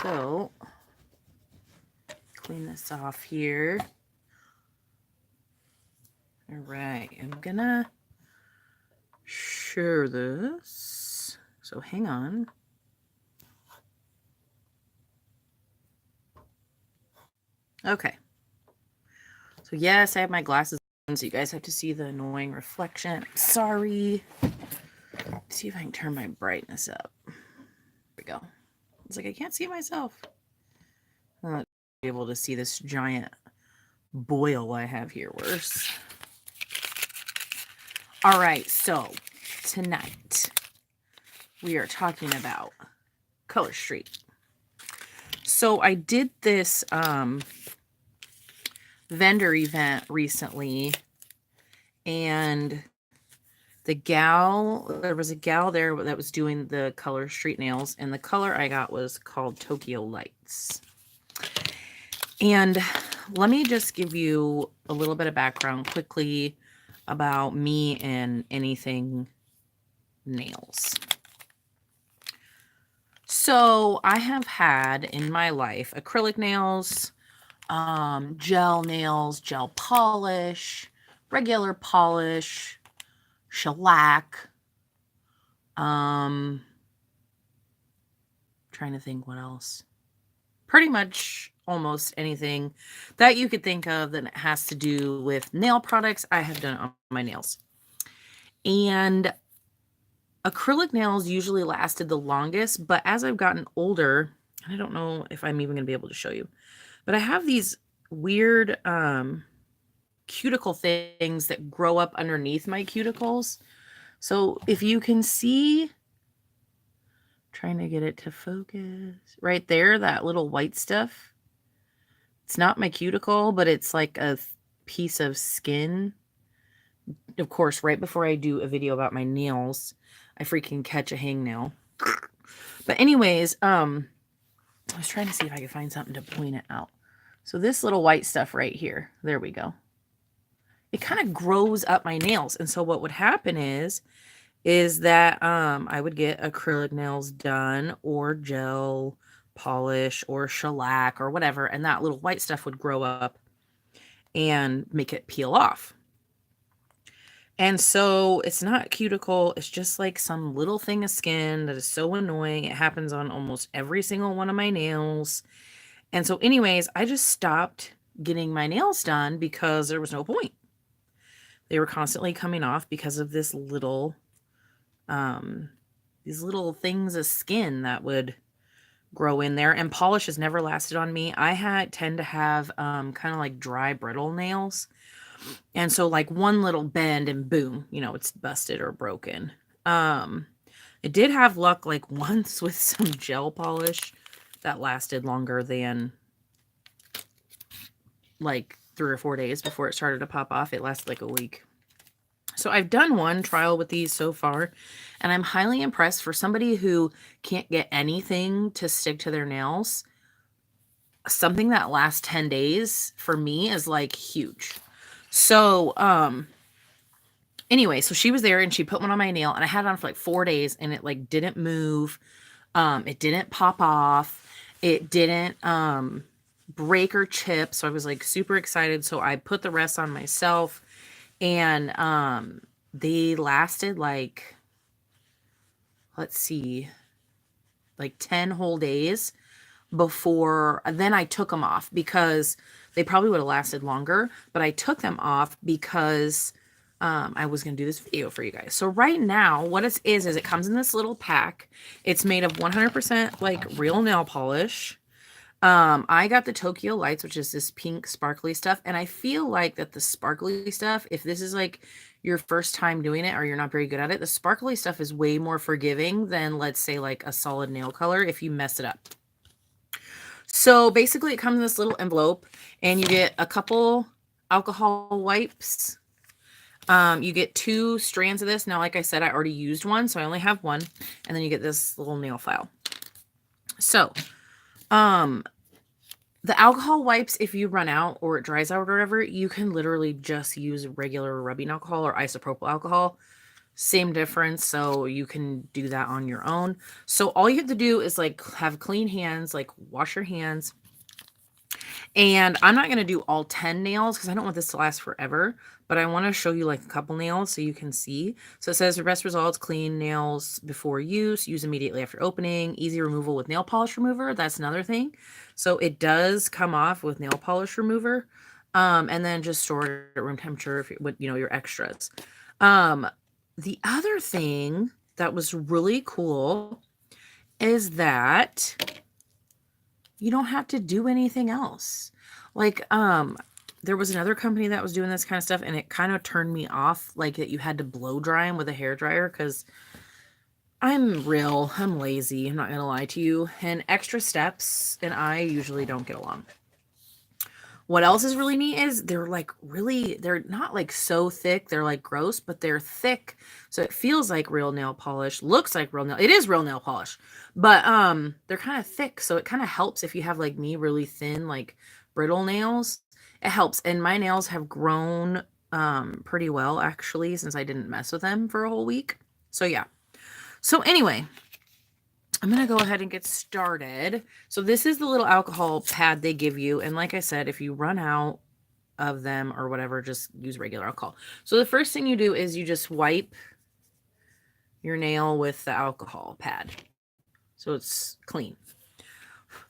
So, clean this off here. All right, I'm gonna share this. So hang on. Okay. So yes, I have my glasses on, so you guys have to see the annoying reflection. Sorry. Let's see if I can turn my brightness up. There we go. It's like I can't see myself. I'm not able to see this giant boil I have here worse. All right, so tonight we are talking about Color Street. So I did this vendor event recently, and there was a gal there that was doing the Color Street nails, and the color I got was called Tokyo Lights. And let me just give you a little bit of background quickly about me and anything nails. So I have had in my life acrylic nails, gel nails, gel polish, regular polish, shellac, trying to think what else. Pretty much almost anything that you could think of that has to do with nail products, I have done on my nails. And acrylic nails usually lasted the longest, but as I've gotten older, and I don't know if I'm even going to be able to show you, but I have these weird cuticle things that grow up underneath my cuticles. So if you can see, trying to get it to focus right there, that little white stuff, it's not my cuticle, but it's like a piece of skin. Of course, right before I do a video about my nails, I freaking catch a hangnail. But anyways, I was trying to see if I could find something to point it out. So this little white stuff right here, there we go. It kind of grows up my nails. And so what would happen is that I would get acrylic nails done, or gel polish, or shellac, or whatever, and that little white stuff would grow up and make it peel off. And so it's not cuticle, it's just like some little thing of skin that is so annoying. It happens on almost every single one of my nails. And so anyways, I just stopped getting my nails done because there was no point. They were constantly coming off because of this little these little things of skin that would grow in there, and polish has never lasted on me. I tend to have kind of like dry, brittle nails. And so like one little bend and boom, it's busted or broken. I did have luck like once with some gel polish that lasted longer than like 3 or 4 days before it started to pop off. It lasted like a week. So I've done one trial with these so far, and I'm highly impressed. For somebody who can't get anything to stick to their nails, something that lasts 10 days for me is like huge. So, anyway, so she was there and she put one on my nail, and I had it on for like 4 days, and it like didn't move. It didn't pop off. It didn't, break or chip. So I was like super excited. So I put the rest on myself, and, they lasted like, let's see, like 10 whole days before then I took them off, because they probably would have lasted longer, but I took them off because I was going to do this video for you guys. So right now, what it is it comes in this little pack. It's made of 100% like real nail polish. I got the Tokyo Lights, which is this pink sparkly stuff. And I feel like that the sparkly stuff, if this is like your first time doing it or you're not very good at it, the sparkly stuff is way more forgiving than, let's say, like a solid nail color if you mess it up. So basically it comes in this little envelope, and you get a couple alcohol wipes. You get 2 strands of this. Now, like I said, I already used one, so I only have one. And then you get this little nail file. So, the alcohol wipes, if you run out or it dries out or whatever, you can literally just use regular rubbing alcohol or isopropyl alcohol. Same difference, so you can do that on your own. So all you have to do is like have clean hands, like wash your hands. And I'm not going to do all 10 nails because I don't want this to last forever, but I want to show you like a couple nails so you can see. So it says the best results, clean nails before use immediately after opening, easy removal with nail polish remover. That's another thing. So it does come off with nail polish remover. And then just store it at room temperature if with, your extras. The other thing that was really cool is that you don't have to do anything else. Like, there was another company that was doing this kind of stuff, and it kind of turned me off, like that you had to blow dry them with a hair dryer, because I'm lazy. I'm not gonna lie to you. And extra steps and I usually don't get along. What else is really neat is they're not like so thick, they're like gross, but they're thick. So it feels like real nail polish, looks like it is real nail polish. But they're kind of thick, so it kind of helps if you have like me, really thin, like brittle nails. It helps. And my nails have grown pretty well actually since I didn't mess with them for a whole week. So yeah. So anyway, I'm going to go ahead and get started. So this is the little alcohol pad they give you. And like I said, if you run out of them or whatever, just use regular alcohol. So the first thing you do is you just wipe your nail with the alcohol pad, so it's clean.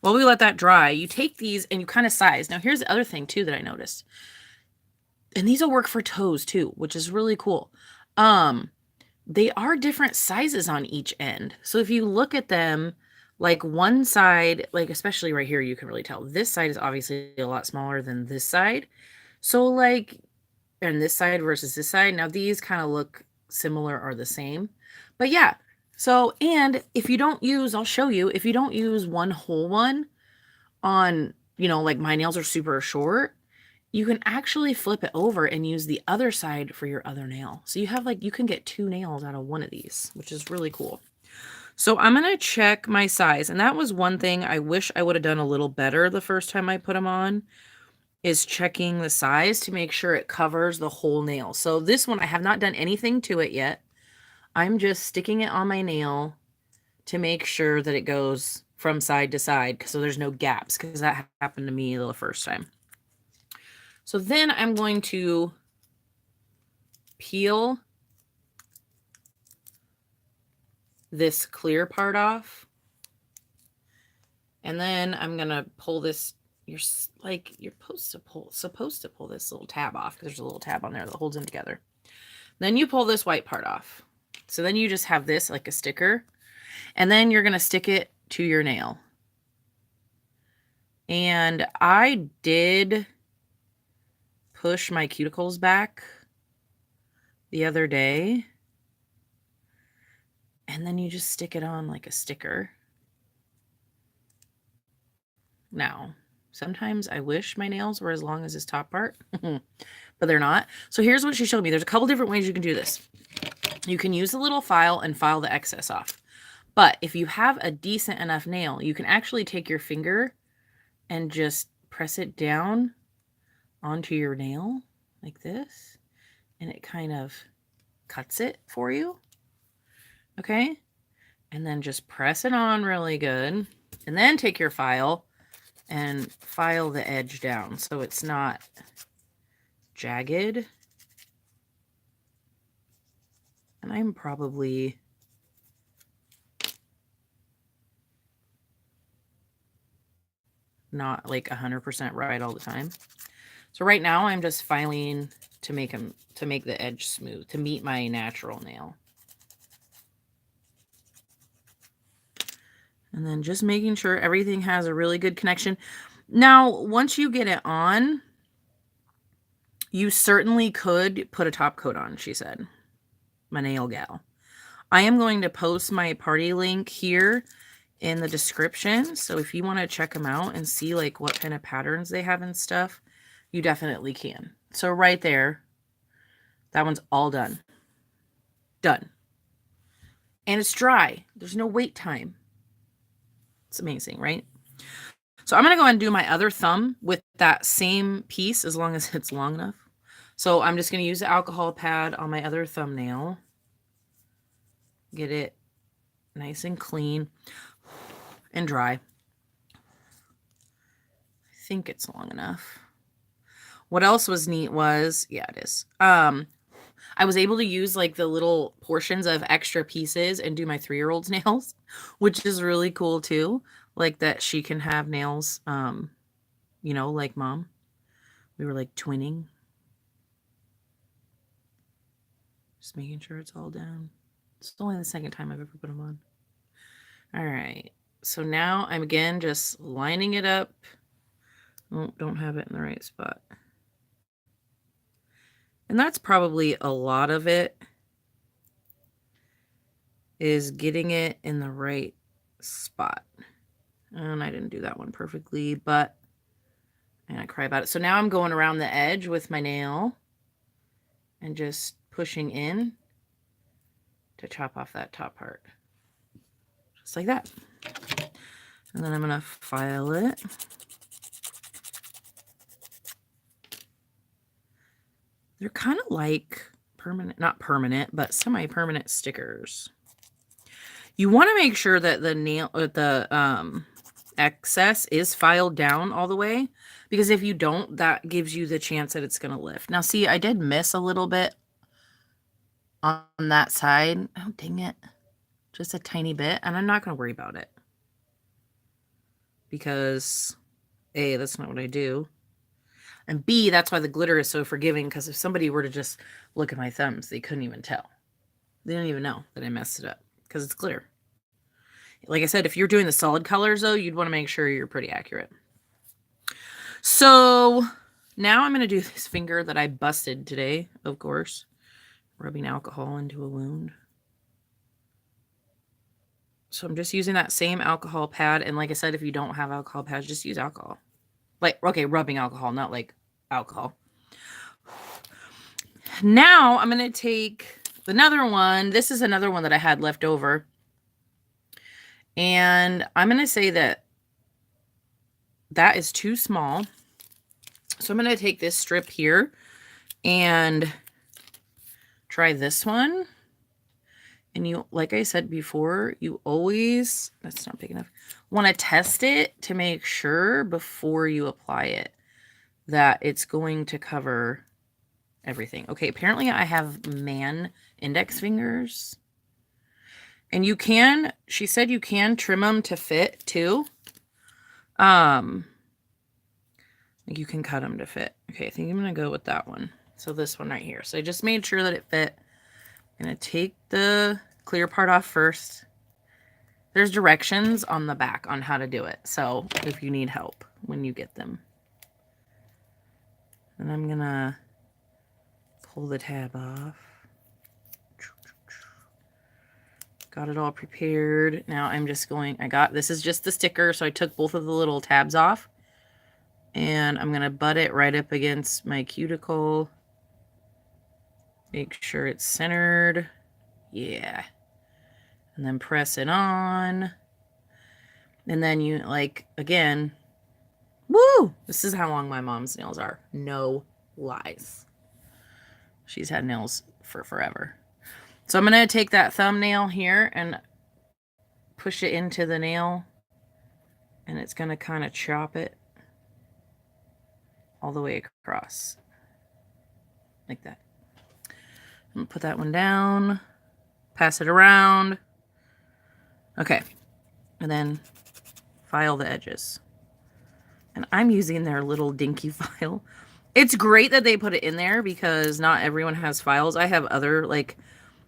While we let that dry, you take these and you kind of size. Now here's the other thing too that I noticed. And these will work for toes too, which is really cool. They are different sizes on each end. So if you look at them, like one side, like especially right here, you can really tell this side is obviously a lot smaller than this side. So like, and this side versus this side, now these kind of look similar or the same. But yeah, so, and if you don't use, I'll show you, if you don't use one whole one on, like my nails are super short, you can actually flip it over and use the other side for your other nail. So you have you can get 2 nails out of one of these, which is really cool. So I'm going to check my size. And that was one thing I wish I would have done a little better the first time I put them on, is checking the size to make sure it covers the whole nail. So this one, I have not done anything to it yet. I'm just sticking it on my nail to make sure that it goes from side to side, so there's no gaps, because that happened to me the first time. So then I'm going to peel this clear part off. And then I'm going to pull this. You're supposed to pull this little tab off, because there's a little tab on there that holds them together. Then you pull this white part off. So then you just have this like a sticker, and then you're going to stick it to your nail. And I did push my cuticles back the other day, and then you just stick it on like a sticker. Now, sometimes I wish my nails were as long as this top part, but they're not. So here's what she showed me. There's a couple different ways you can do this. You can use a little file and file the excess off. But if you have a decent enough nail, you can actually take your finger and just press it down onto your nail like this, and it kind of cuts it for you. Okay? And then just press it on really good, and then take your file and file the edge down so it's not jagged. And I'm probably not like 100% right all the time. So right now I'm just filing to make the edge smooth, to meet my natural nail. And then just making sure everything has a really good connection. Now, once you get it on, you certainly could put a top coat on, she said. My nail gal. I am going to post my party link here in the description. So if you want to check them out and see like what kind of patterns they have and stuff, you definitely can. So right there, that one's all done. Done. And it's dry. There's no wait time. It's amazing, right? So I'm going to go ahead and do my other thumb with that same piece, as long as it's long enough. So I'm just going to use the alcohol pad on my other thumbnail. get it nice and clean and dry. I think it's long enough. What else was neat was, yeah, it is. I was able to use like the little portions of extra pieces and do my 3-year-old's nails, which is really cool too. Like that she can have nails, like mom. We were like twinning. Just making sure it's all down. It's only the second time I've ever put them on. All right. So now I'm again just lining it up. Oh, don't have it in the right spot. And that's probably a lot of it, is getting it in the right spot. And I didn't do that one perfectly, but I cry about it. So now I'm going around the edge with my nail and just pushing in to chop off that top part. Just like that. And then I'm going to file it. They're kind of like permanent, not permanent, but semi-permanent stickers. You want to make sure that the excess is filed down all the way, because if you don't, that gives you the chance that it's going to lift. Now, see, I did miss a little bit on that side. Oh, dang it. Just a tiny bit, and I'm not going to worry about it. Because A, that's not what I do. And B, that's why the glitter is so forgiving, because if somebody were to just look at my thumbs, they couldn't even tell. They didn't even know that I messed it up, because it's glitter. Like I said, if you're doing the solid colors, though, you'd want to make sure you're pretty accurate. So now I'm going to do this finger that I busted today, of course. Rubbing alcohol into a wound. So I'm just using that same alcohol pad. And like I said, if you don't have alcohol pads, just use alcohol. Like, okay, rubbing alcohol, not like alcohol. Now I'm going to take another one. This is another one that I had left over. And I'm going to say that is too small. So I'm going to take this strip here and try this one. And you, like I said before, you always, that's not big enough, want to test it to make sure before you apply it that it's going to cover everything. Okay, apparently I have man index fingers. And you can, she said you can trim them to fit too. You can cut them to fit. Okay, I think I'm going to go with that one. So this one right here. So I just made sure that it fit. I'm going to take the clear part off first. There's directions on the back on how to do it. So if you need help when you get them. And I'm going to pull the tab off. Got it all prepared. Now I'm just going, this is just the sticker. So I took both of the little tabs off. And I'm going to butt it right up against my cuticle. Make sure it's centered. Yeah. And then press it on. And then you, like, again, woo! This is how long my mom's nails are. No lies. She's had nails for forever. So I'm going to take that thumbnail here and push it into the nail. And it's going to kind of chop it all the way across. Like that. I'm going to put that one down. Pass it around. Okay. And then file the edges. And I'm using their little dinky file. It's great that they put it in there because not everyone has files. I have other like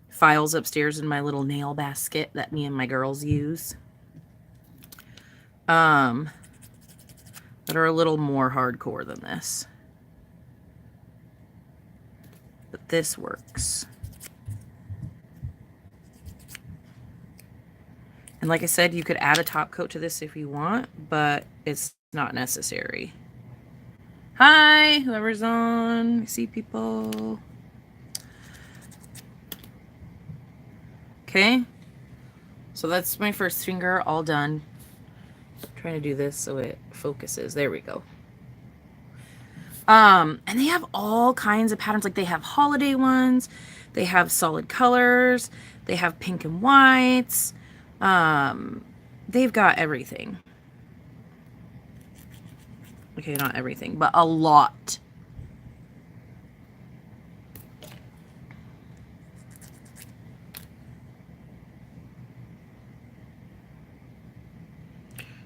files upstairs in my little nail basket that me and my girls use. That are a little more hardcore than this. But this works. And like I said, you could add a top coat to this if you want, but it's not necessary. Hi, whoever's on. I see people. Okay. So that's my first finger all done. I'm trying to do this so it focuses. There we go. And they have all kinds of patterns. Like they have holiday ones. They have solid colors. They have pink and whites. They've got everything. Okay, not everything, but a lot.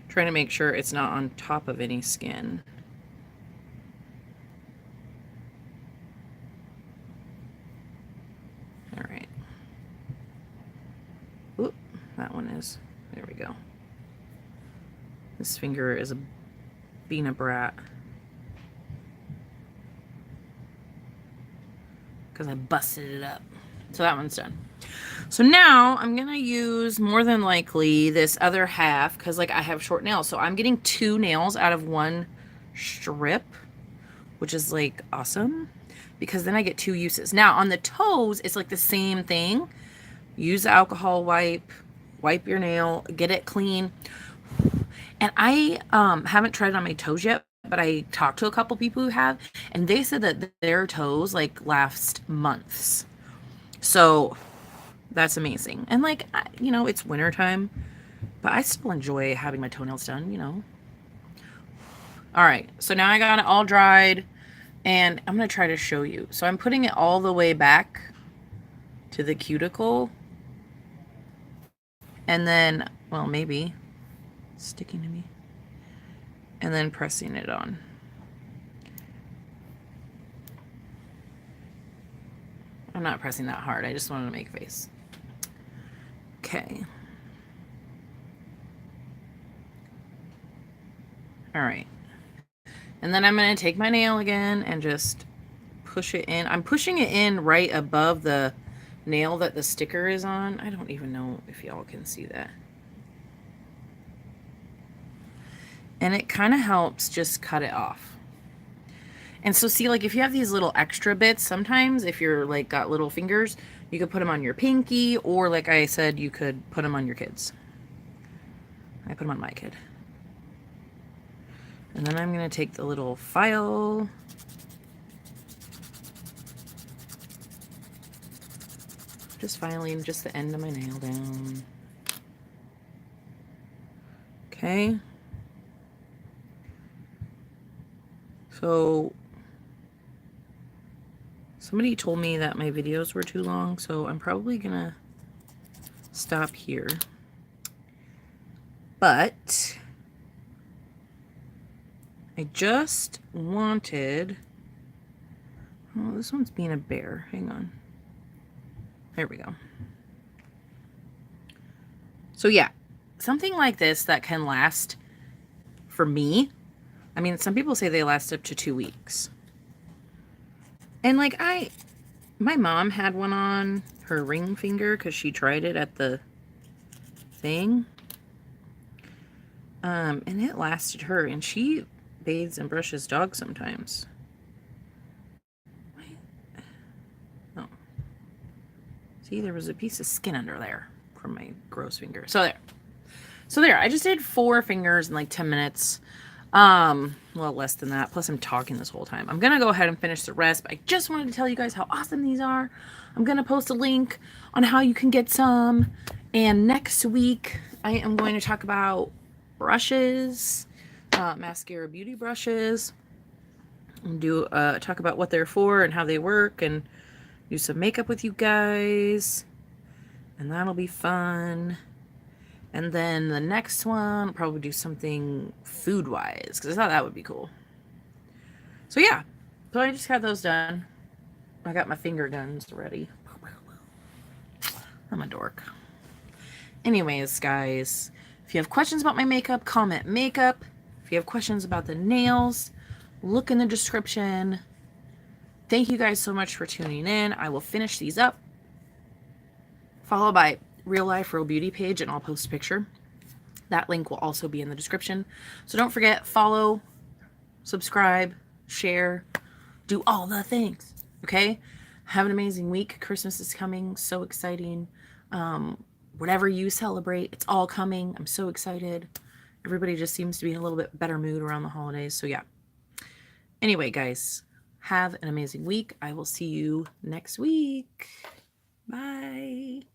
Trying to make sure it's not on top of any skin. All right. Oop, that one is. There we go. This finger is being a brat. Because I busted it up. So that one's done. So now I'm going to use more than likely this other half because like I have short nails. So I'm getting 2 nails out of 1 strip, which is like awesome because then I get 2 uses. Now on the toes, it's like the same thing. Use the alcohol wipe, wipe your nail, get it clean. And I haven't tried it on my toes yet, but I talked to a couple people who have, and they said that their toes like last months. So that's amazing. And like, you know, it's wintertime, but I still enjoy having my toenails done, you know. All right, so now I got it all dried, and I'm going to try to show you. So I'm putting it all the way back to the cuticle, and then, well, maybe sticking to me, and then pressing it on. I'm not pressing that hard. I just wanted to make a face. Okay. All right. And then I'm going to take my nail again and just push it in. I'm pushing it in right above the nail that the sticker is on. I don't even know if y'all can see that. And it kind of helps just cut it off. And so see, like if you have these little extra bits, sometimes if you're like got little fingers, you could put them on your pinky, or like I said, you could put them on your kids. I put them on my kid. And then I'm going to take the little file. Just filing just the end of my nail down. Okay. So somebody told me that my videos were too long, so I'm probably gonna stop here. But I just wanted, oh, this one's being a bear. Hang on. There we go. So yeah, something like this that can last for me. I mean, some people say they last up to 2 weeks. And like my mom had one on her ring finger because she tried it at the thing. And it lasted her, and she bathes and brushes dogs sometimes. Oh. See, there was a piece of skin under there from my gross finger. So there. I just did 4 fingers in like 10 minutes. Well, less than that. Plus I'm talking this whole time. I'm going to go ahead and finish the rest, but I just wanted to tell you guys how awesome these are. I'm going to post a link on how you can get some. And next week, I am going to talk about brushes, mascara beauty brushes, and do talk about what they're for and how they work, and do some makeup with you guys, and that'll be fun. And then the next one, I'll probably do something food-wise, because I thought that would be cool. So yeah, so I just got those done. I got my finger guns ready. I'm a dork. Anyways, guys, if you have questions about my makeup, comment makeup. If you have questions about the nails, look in the description. Thank you guys so much for tuning in. I will finish these up, followed by Real Life Real Beauty page, and I'll post a picture. That link will also be in the description. So don't forget, follow, subscribe, share, do all the things. Okay? Have an amazing week. Christmas is coming. So exciting. Whatever you celebrate, it's all coming. I'm so excited. Everybody just seems to be in a little bit better mood around the holidays. So yeah. Anyway, guys, have an amazing week. I will see you next week. Bye.